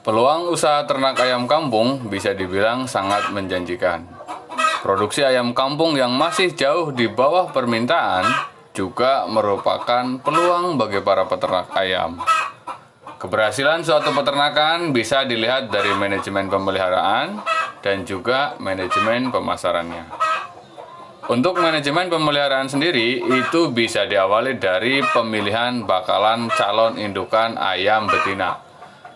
Peluang usaha ternak ayam kampung bisa dibilang sangat menjanjikan. Produksi ayam kampung yang masih jauh di bawah permintaan juga merupakan peluang bagi para peternak ayam. Keberhasilan suatu peternakan bisa dilihat dari manajemen pemeliharaan dan juga manajemen pemasarannya. Untuk manajemen pemeliharaan sendiri, itu bisa diawali dari pemilihan bakalan calon indukan ayam betina.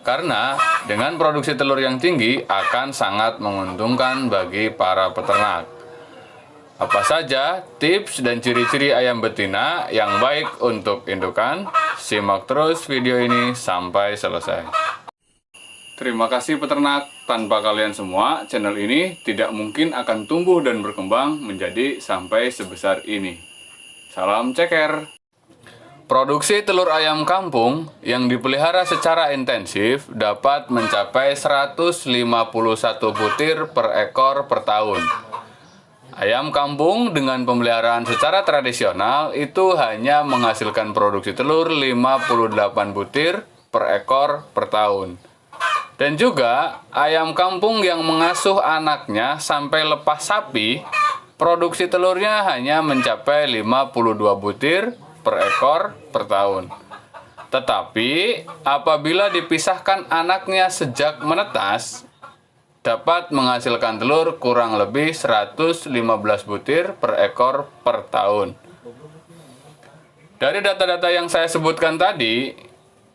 Karena dengan produksi telur yang tinggi akan sangat menguntungkan bagi para peternak. Apa saja tips dan ciri-ciri ayam betina yang baik untuk indukan? Simak terus video ini sampai selesai. Terima kasih peternak, tanpa kalian semua, channel ini tidak mungkin akan tumbuh dan berkembang menjadi sampai sebesar ini. Salam ceker! Produksi telur ayam kampung yang dipelihara secara intensif dapat mencapai 151 butir per ekor per tahun. Ayam kampung dengan pemeliharaan secara tradisional itu hanya menghasilkan produksi telur 58 butir per ekor per tahun. Dan juga ayam kampung yang mengasuh anaknya sampai lepas sapi, produksi telurnya hanya mencapai 52 butir per ekor per tahun. Tetapi apabila dipisahkan anaknya sejak menetas, dapat menghasilkan telur kurang lebih 115 butir per ekor per tahun. Dari data-data yang saya sebutkan tadi,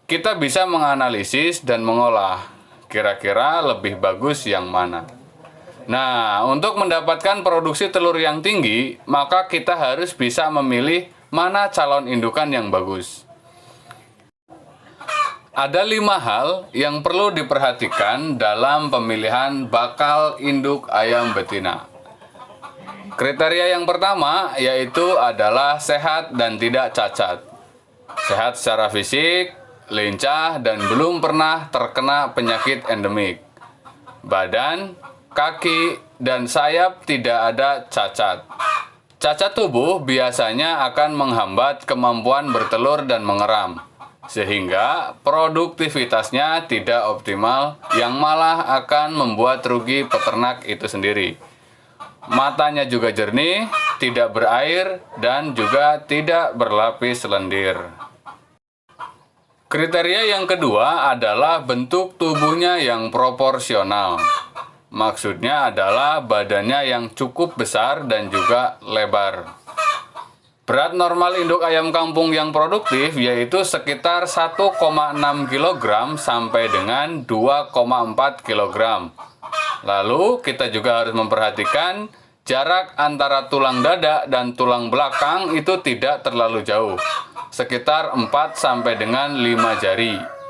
kita bisa menganalisis dan mengolah kira-kira lebih bagus yang mana. Nah, untuk mendapatkan produksi telur yang tinggi, maka kita harus bisa memilih mana calon indukan yang bagus. Ada 5 hal yang perlu diperhatikan dalam pemilihan bakal induk ayam betina. Kriteria yang pertama yaitu adalah sehat dan tidak cacat. Sehat secara fisik, lincah, dan belum pernah terkena penyakit endemik. Badan, kaki, dan sayap tidak ada cacat. Cacat tubuh biasanya akan menghambat kemampuan bertelur dan mengeram, sehingga produktivitasnya tidak optimal yang malah akan membuat rugi peternak itu sendiri. Matanya juga jernih, tidak berair, dan juga tidak berlapis lendir. Kriteria yang kedua adalah bentuk tubuhnya yang proporsional. Maksudnya adalah badannya yang cukup besar dan juga lebar. Berat normal induk ayam kampung yang produktif yaitu sekitar 1,6 kg sampai dengan 2,4 kg. Lalu kita juga harus memperhatikan jarak antara tulang dada dan tulang belakang itu tidak terlalu jauh, sekitar 4 sampai dengan 5 jari.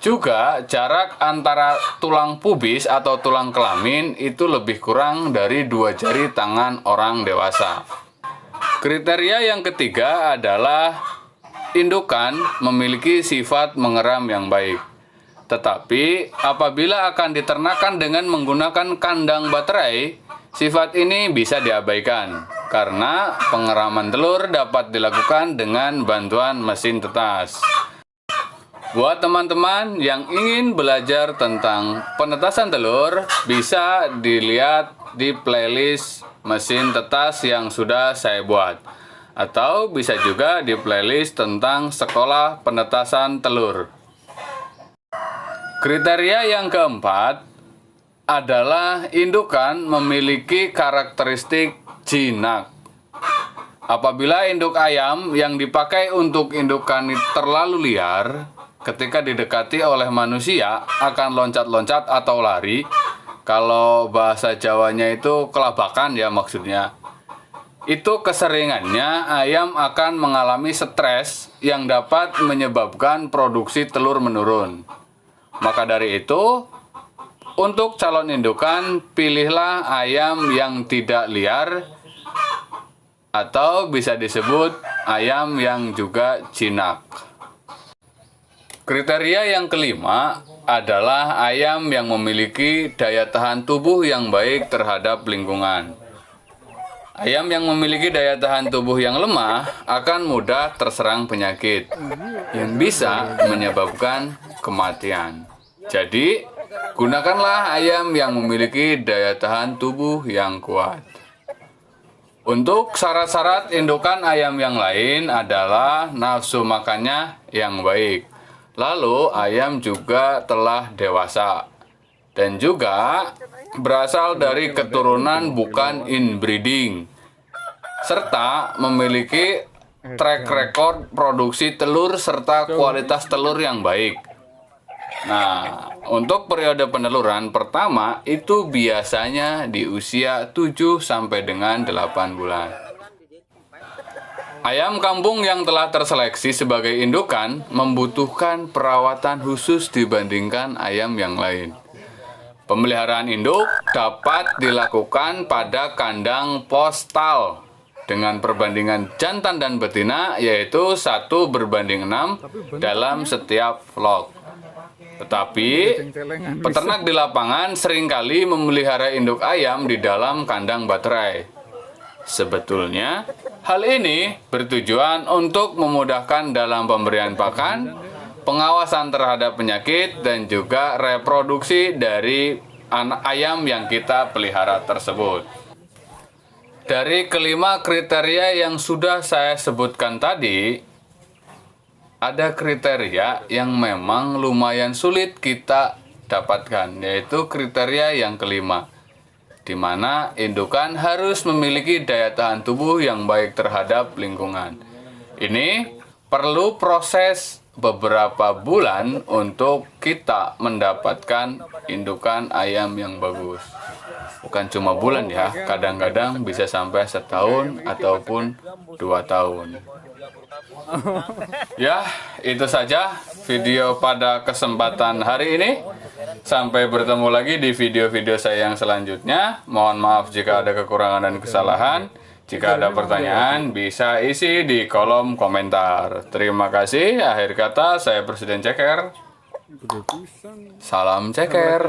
Juga jarak antara tulang pubis atau tulang kelamin itu lebih kurang dari 2 jari tangan orang dewasa. Kriteria yang ketiga adalah indukan memiliki sifat mengeram yang baik. Tetapi apabila akan diternakan dengan menggunakan kandang baterai, sifat ini bisa diabaikan karena pengeraman telur dapat dilakukan dengan bantuan mesin tetas. Buat teman-teman yang ingin belajar tentang penetasan telur, bisa dilihat di playlist mesin tetas yang sudah saya buat. Atau bisa juga di playlist tentang sekolah penetasan telur. Kriteria yang keempat adalah indukan memiliki karakteristik jinak. Apabila induk ayam yang dipakai untuk indukan terlalu liar, ketika didekati oleh manusia akan loncat-loncat atau lari. Kalau bahasa Jawanya itu kelabakan ya maksudnya. Itu keseringannya ayam akan mengalami stres yang dapat menyebabkan produksi telur menurun. Maka dari itu, untuk calon indukan pilihlah ayam yang tidak liar atau bisa disebut ayam yang juga jinak. Kriteria yang kelima adalah ayam yang memiliki daya tahan tubuh yang baik terhadap lingkungan. Ayam yang memiliki daya tahan tubuh yang lemah akan mudah terserang penyakit yang bisa menyebabkan kematian. Jadi, gunakanlah ayam yang memiliki daya tahan tubuh yang kuat. Untuk syarat-syarat indukan ayam yang lain adalah nafsu makannya yang baik. Lalu ayam juga telah dewasa. Dan juga berasal dari keturunan bukan inbreeding. Serta memiliki track record produksi telur serta kualitas telur yang baik. Nah, untuk periode peneluran pertama itu biasanya di usia 7 sampai dengan 8 bulan. Ayam kampung yang telah terseleksi sebagai indukan membutuhkan perawatan khusus dibandingkan ayam yang lain. Pemeliharaan induk dapat dilakukan pada kandang postal dengan perbandingan jantan dan betina yaitu 1:6 dalam setiap vlog. Tetapi, peternak di lapangan seringkali memelihara induk ayam di dalam kandang baterai. Sebetulnya, hal ini bertujuan untuk memudahkan dalam pemberian pakan, pengawasan terhadap penyakit, dan juga reproduksi dari anak ayam yang kita pelihara tersebut. Dari kelima kriteria yang sudah saya sebutkan tadi, ada kriteria yang memang lumayan sulit kita dapatkan, yaitu kriteria yang kelima, di mana indukan harus memiliki daya tahan tubuh yang baik terhadap lingkungan. Ini perlu proses beberapa bulan untuk kita mendapatkan indukan ayam yang bagus. Bukan cuma bulan ya, kadang-kadang bisa sampai setahun ataupun 2 tahun. Ya, itu saja video pada kesempatan hari ini. Sampai bertemu lagi di video-video saya yang selanjutnya. Mohon maaf jika ada kekurangan dan kesalahan. Jika ada pertanyaan, bisa isi di kolom komentar. Terima kasih. Akhir kata, saya Presiden Ceker. Salam Ceker.